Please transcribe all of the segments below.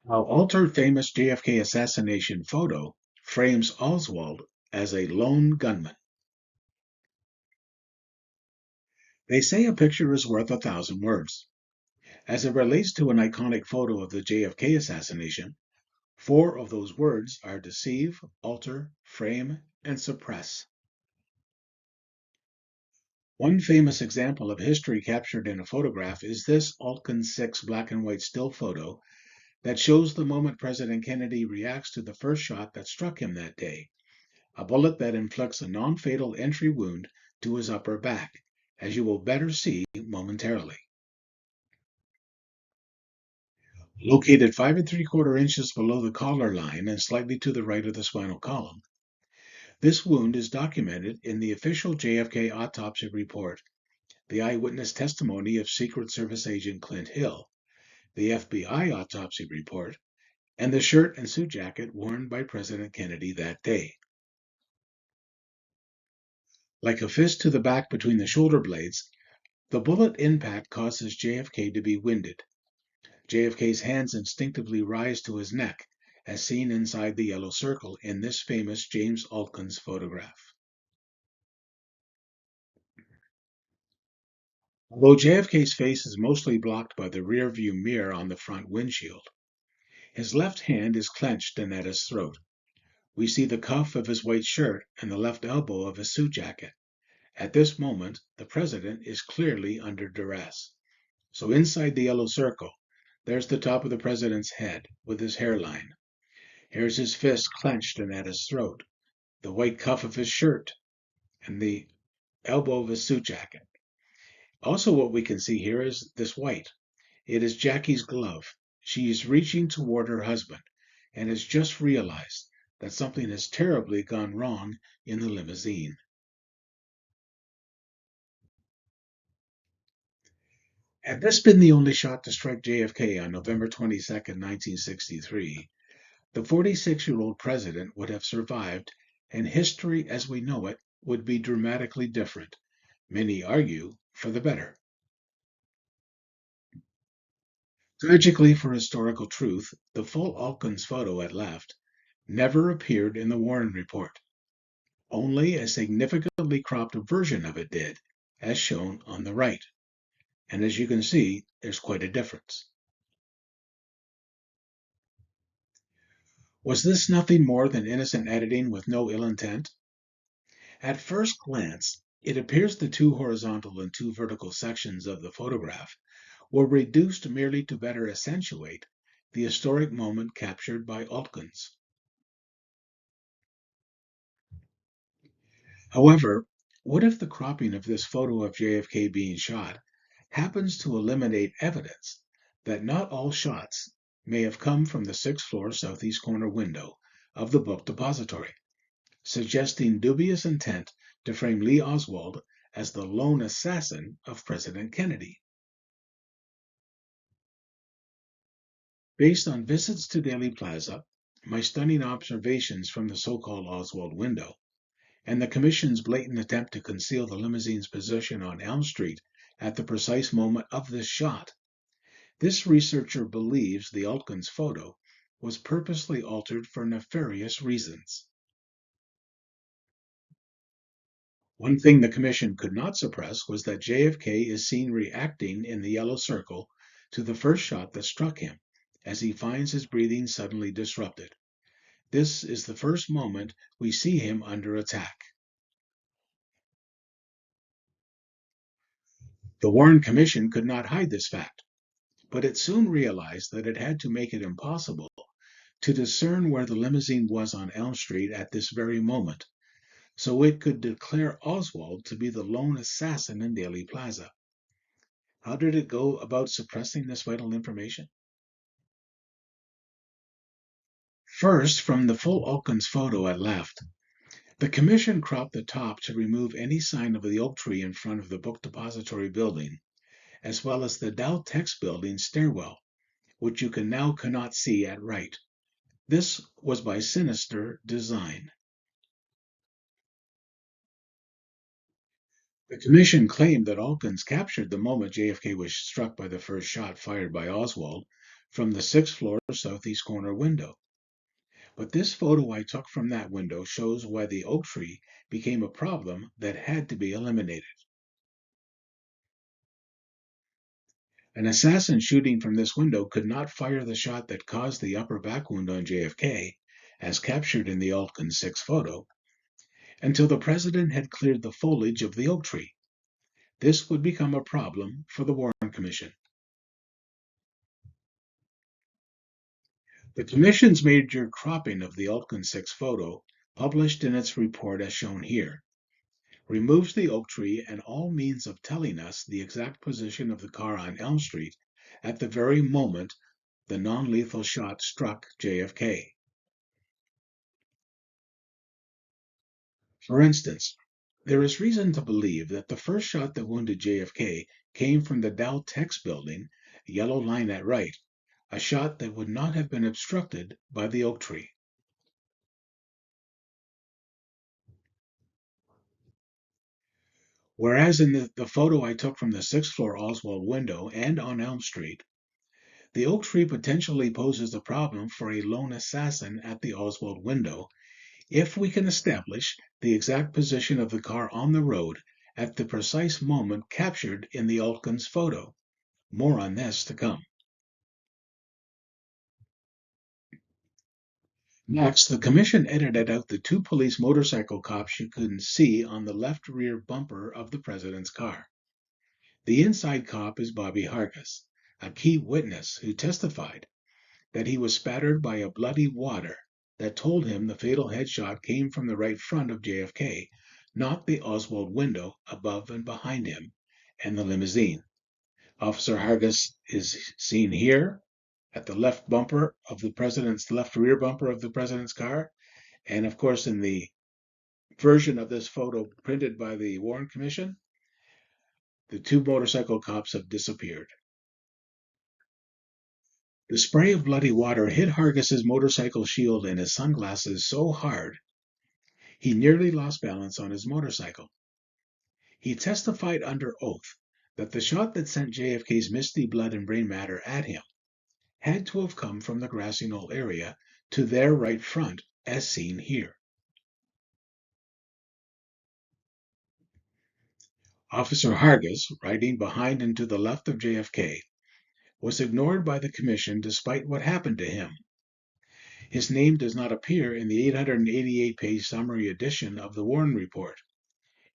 How altered famous JFK assassination photo frames Oswald as a lone gunman. They say a picture is worth 1,000 words. As it relates to an iconic photo of the JFK assassination, four of those words are deceive, alter, frame, and suppress. One famous example of history captured in a photograph is this Altgens 6 black and white still photo that shows the moment President Kennedy reacts to the first shot that struck him that day, a bullet that inflicts a non-fatal entry wound to his upper back, as you will better see momentarily. Located 5 3/4 inches below the collar line and slightly to the right of the spinal column, this wound is documented in the official JFK autopsy report, the eyewitness testimony of Secret Service agent Clint Hill, the FBI autopsy report, and the shirt and suit jacket worn by President Kennedy that day. Like a fist to the back between the shoulder blades, the bullet impact causes JFK to be winded. JFK's hands instinctively rise to his neck, as seen inside the yellow circle in this famous James Altgens photograph. Although JFK's face is mostly blocked by the rear view mirror on the front windshield, his left hand is clenched and at his throat. We see the cuff of his white shirt and the left elbow of his suit jacket. At this moment, the president is clearly under duress. So inside the yellow circle, there's the top of the president's head with his hairline. Here's his fist clenched and at his throat, the white cuff of his shirt, and the elbow of his suit jacket. Also, what we can see here is this white. It is Jackie's glove. She is reaching toward her husband and has just realized that something has terribly gone wrong in the limousine. Had this been the only shot to strike JFK on November 22nd, 1963, the 46-year-old president would have survived, and history as we know it would be dramatically different. Many argue for the better. Tragically, for historical truth, the full Altgens photo at left never appeared in the Warren Report. Only a significantly cropped version of it did, as shown on the right. And as you can see, there's quite a difference. Was this nothing more than innocent editing with no ill intent? At first glance, it appears the two horizontal and two vertical sections of the photograph were reduced merely to better accentuate the historic moment captured by Altgens. However, what if the cropping of this photo of JFK being shot happens to eliminate evidence that not all shots may have come from the sixth-floor southeast corner window of the book depository, suggesting dubious intent to frame Lee Oswald as the lone assassin of President Kennedy. Based on visits to Dealey Plaza, my stunning observations from the so-called Oswald window, and the Commission's blatant attempt to conceal the limousine's position on Elm Street at the precise moment of this shot, this researcher believes the Altgens photo was purposely altered for nefarious reasons. One thing the Commission could not suppress was that JFK is seen reacting in the yellow circle to the first shot that struck him, as he finds his breathing suddenly disrupted. This is the first moment we see him under attack. The Warren Commission could not hide this fact, but it soon realized that it had to make it impossible to discern where the limousine was on Elm Street at this very moment, so it could declare Oswald to be the lone assassin in Dealey Plaza. How did it go about suppressing this vital information? First, from the full Altgens photo at left, the Commission cropped the top to remove any sign of the oak tree in front of the book depository building, as well as the Dow Text building stairwell, which you can now cannot see at right. This was by sinister design. The commission claimed that Altgens captured the moment JFK was struck by the first shot fired by Oswald from the sixth floor southeast corner window. But this photo I took from that window shows why the oak tree became a problem that had to be eliminated. An assassin shooting from this window could not fire the shot that caused the upper back wound on JFK, as captured in the Altgens 6 photo, until the president had cleared the foliage of the oak tree. This would become a problem for the Warren Commission. The Commission's major cropping of the Altgens 6 photo, published in its report as shown here, removes the oak tree and all means of telling us the exact position of the car on Elm Street at the very moment the non-lethal shot struck JFK. For instance, there is reason to believe that the first shot that wounded JFK came from the Dow Tex building, yellow line at right, a shot that would not have been obstructed by the oak tree. Whereas in the photo I took from the sixth floor Oswald window and on Elm Street, the oak tree potentially poses a problem for a lone assassin at the Oswald window if we can establish the exact position of the car on the road at the precise moment captured in the Altgens photo. More on this to come. Next, the commission edited out the two police motorcycle cops you couldn't see on the left rear bumper of the president's car. The inside cop is Bobby Hargis, a key witness who testified that he was spattered by a bloody water that told him the fatal headshot came from the right front of JFK, not the Oswald window above and behind him, and the limousine. Officer Hargis is seen here at the left rear bumper of the president's car, and of course in the version of this photo printed by the Warren Commission, the two motorcycle cops have disappeared. The spray of bloody water hit Hargis's motorcycle shield and his sunglasses so hard he nearly lost balance on his motorcycle. He testified under oath that the shot that sent JFK's misty blood and brain matter at him had to have come from the grassy knoll area to their right front, as seen here. Officer Hargis, riding behind and to the left of JFK, was ignored by the commission despite what happened to him. His name does not appear in the 888-page summary edition of the Warren Report,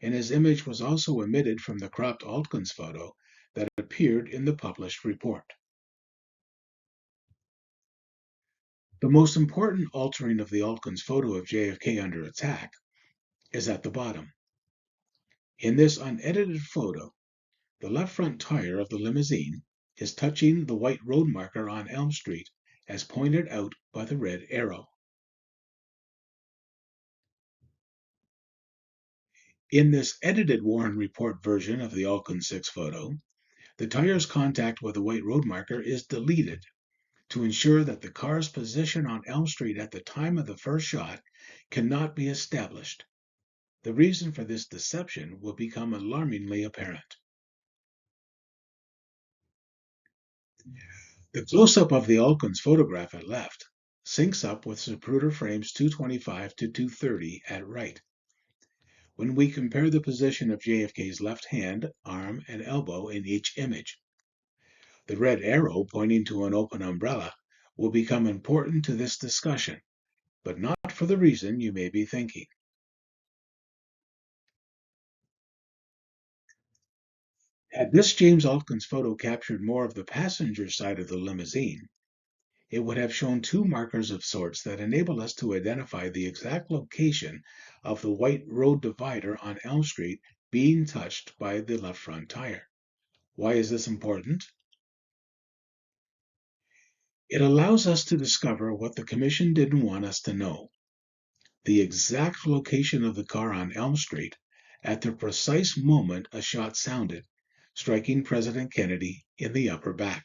and his image was also omitted from the cropped Altgens photo that appeared in the published report. The most important altering of the Altgens photo of JFK under attack is at the bottom. In this unedited photo, the left front tire of the limousine is touching the white road marker on Elm Street as pointed out by the red arrow. In this edited Warren Report version of the Altgens 6 photo, the tire's contact with the white road marker is deleted to ensure that the car's position on Elm Street at the time of the first shot cannot be established. The reason for this deception will become alarmingly apparent. The close-up of the Altgens photograph at left syncs up with Zapruder frames 225 to 230 at right. When we compare the position of JFK's left hand, arm, and elbow in each image, the red arrow pointing to an open umbrella will become important to this discussion, but not for the reason you may be thinking. Had this James Altgens photo captured more of the passenger side of the limousine, it would have shown two markers of sorts that enable us to identify the exact location of the white road divider on Elm Street being touched by the left front tire. Why is this important? It allows us to discover what the Commission didn't want us to know: the exact location of the car on Elm Street at the precise moment a shot sounded, striking President Kennedy in the upper back.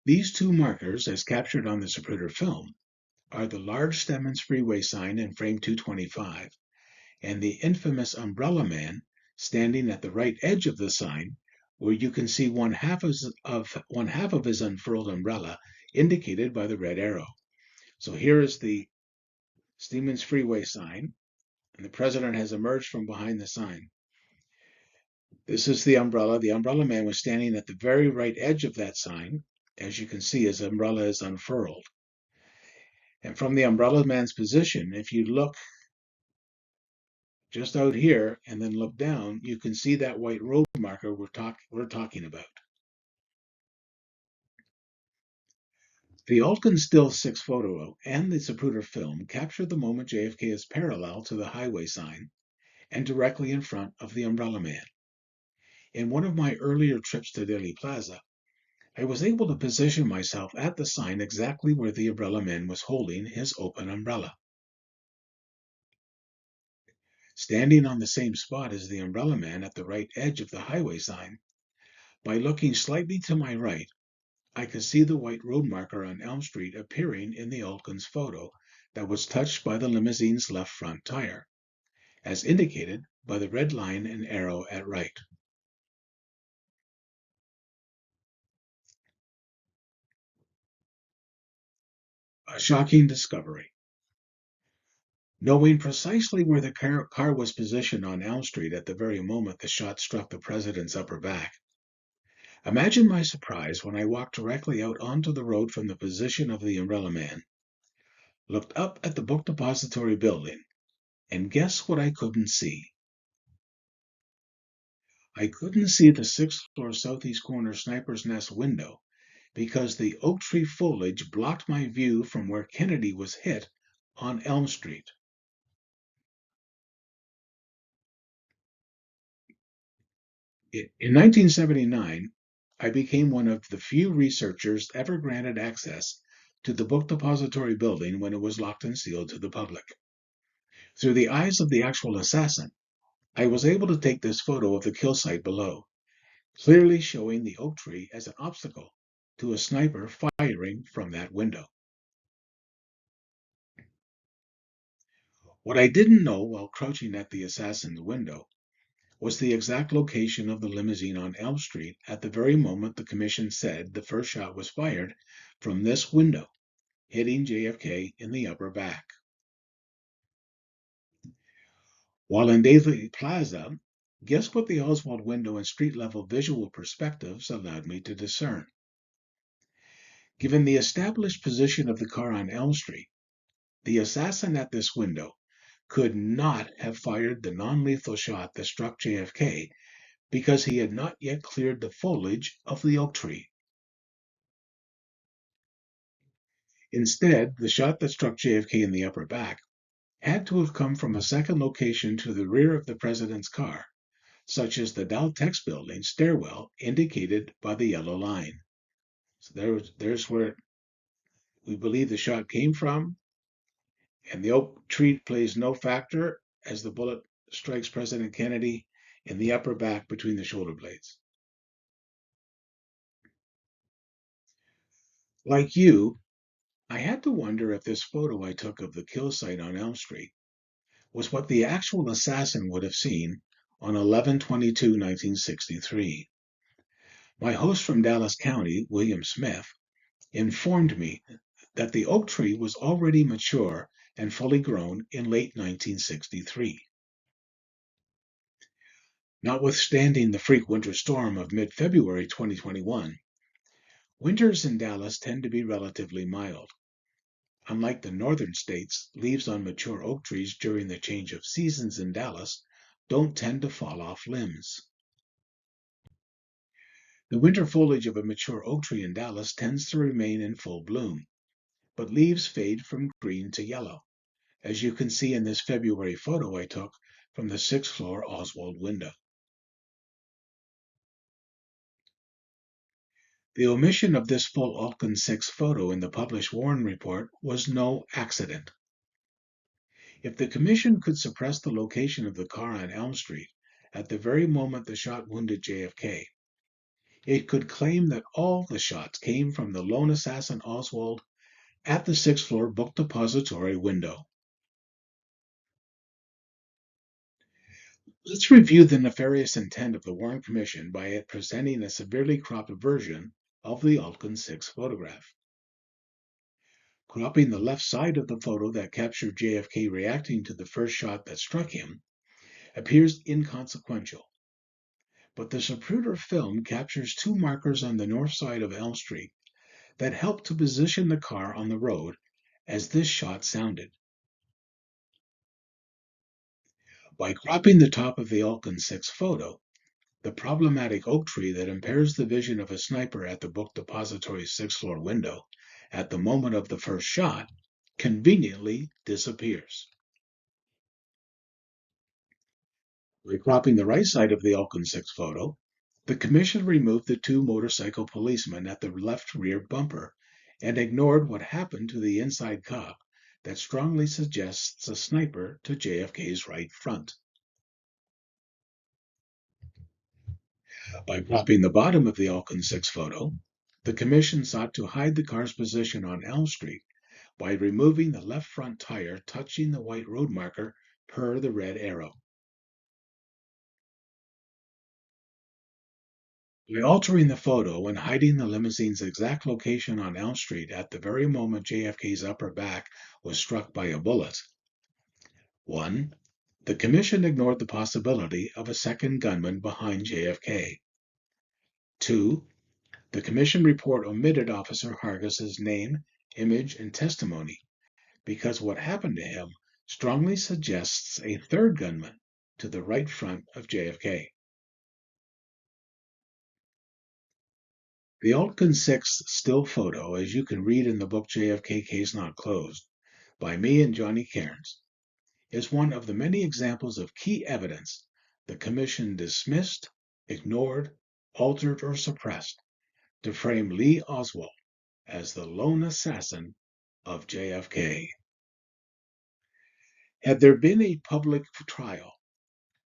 These two markers, as captured on the Zapruder film, are the large Stemmons freeway sign in frame 225 and the infamous umbrella man standing at the right edge of the sign, where you can see one half of his unfurled umbrella indicated by the red arrow. So here is the Stevens Freeway sign, and the president has emerged from behind the sign. This is the umbrella. The umbrella man was standing at the very right edge of that sign. As you can see, his umbrella is unfurled. And from the umbrella man's position, if you look just out here and then look down, you can see that white road marker we're talking about. The Altgens Still 6 photo and the Zapruder film capture the moment JFK is parallel to the highway sign and directly in front of the umbrella man. In one of my earlier trips to Dealey Plaza, I was able to position myself at the sign exactly where the umbrella man was holding his open umbrella. Standing on the same spot as the umbrella man at the right edge of the highway sign, by looking slightly to my right, I could see the white road marker on Elm Street appearing in the Altgens photo that was touched by the limousine's left front tire, as indicated by the red line and arrow at right. A shocking discovery. Knowing precisely where the car was positioned on Elm Street at the very moment the shot struck the president's upper back, imagine my surprise when I walked directly out onto the road from the position of the umbrella man, looked up at the book depository building, and guess what I couldn't see? I couldn't see the sixth floor southeast corner sniper's nest window because the oak tree foliage blocked my view from where Kennedy was hit on Elm Street. In 1979, I became one of the few researchers ever granted access to the book depository building when it was locked and sealed to the public. Through the eyes of the actual assassin, I was able to take this photo of the kill site below, clearly showing the oak tree as an obstacle to a sniper firing from that window. What I didn't know while crouching at the assassin's window was the exact location of the limousine on Elm Street at the very moment the commission said the first shot was fired from this window, hitting JFK in the upper back. While in Dealey Plaza, guess what the Oswald window and street-level visual perspectives allowed me to discern? Given the established position of the car on Elm Street, the assassin at this window could not have fired the non-lethal shot that struck JFK because he had not yet cleared the foliage of the oak tree. Instead, the shot that struck JFK in the upper back had to have come from a second location to the rear of the president's car, such as the Dow Tex building stairwell indicated by the yellow line. So there's where we believe the shot came from, and the oak tree plays no factor as the bullet strikes President Kennedy in the upper back between the shoulder blades. Like you, I had to wonder if this photo I took of the kill site on Elm Street was what the actual assassin would have seen on 11/22/1963. My host from Dallas County, William Smith, informed me that the oak tree was already mature and fully grown in late 1963. Notwithstanding the freak winter storm of mid-February 2021, winters in Dallas tend to be relatively mild. Unlike the northern states, leaves on mature oak trees during the change of seasons in Dallas don't tend to fall off limbs. The winter foliage of a mature oak tree in Dallas tends to remain in full bloom, but leaves fade from green to yellow, as you can see in this February photo I took from the sixth floor Oswald window. The omission of this full Altgens 6 photo in the published Warren report was no accident. If the commission could suppress the location of the car on Elm Street at the very moment the shot wounded JFK, it could claim that all the shots came from the lone assassin Oswald at the sixth floor book depository window. Let's review the nefarious intent of the Warren Commission by it presenting a severely cropped version of the Altgens 6 photograph. Cropping the left side of the photo that captured JFK reacting to the first shot that struck him appears inconsequential. But the Zapruder film captures two markers on the north side of Elm Street that help to position the car on the road as this shot sounded. By cropping the top of the Altgens 6 photo, the problematic oak tree that impairs the vision of a sniper at the book depository's sixth-floor window at the moment of the first shot conveniently disappears. By cropping the right side of the Altgens 6 photo, the commission removed the two motorcycle policemen at the left rear bumper and ignored what happened to the inside cop that strongly suggests a sniper to JFK's right front. By cropping the bottom of the Altgens 6 photo, the commission sought to hide the car's position on Elm Street by removing the left front tire touching the white road marker per the red arrow. By altering the photo and hiding the limousine's exact location on Elm Street at the very moment JFK's upper back was struck by a bullet, 1. The commission ignored the possibility of a second gunman behind JFK. 2. The commission report omitted Officer Hargis's name, image, and testimony because what happened to him strongly suggests a third gunman to the right front of JFK. The Altgens 6 still photo, as you can read in the book JFK Case Not Closed, by me and Johnny Cairns, is one of the many examples of key evidence the Commission dismissed, ignored, altered, or suppressed to frame Lee Oswald as the lone assassin of JFK. Had there been a public trial,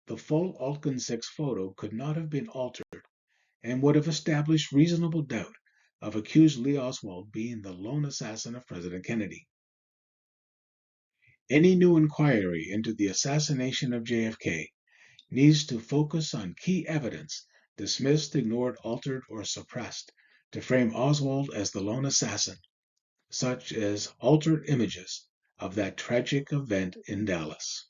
the full Altgens 6 photo could not have been altered and would have established reasonable doubt of accused Lee Oswald being the lone assassin of President Kennedy. Any new inquiry into the assassination of JFK needs to focus on key evidence dismissed, ignored, altered, or suppressed to frame Oswald as the lone assassin, such as altered images of that tragic event in Dallas.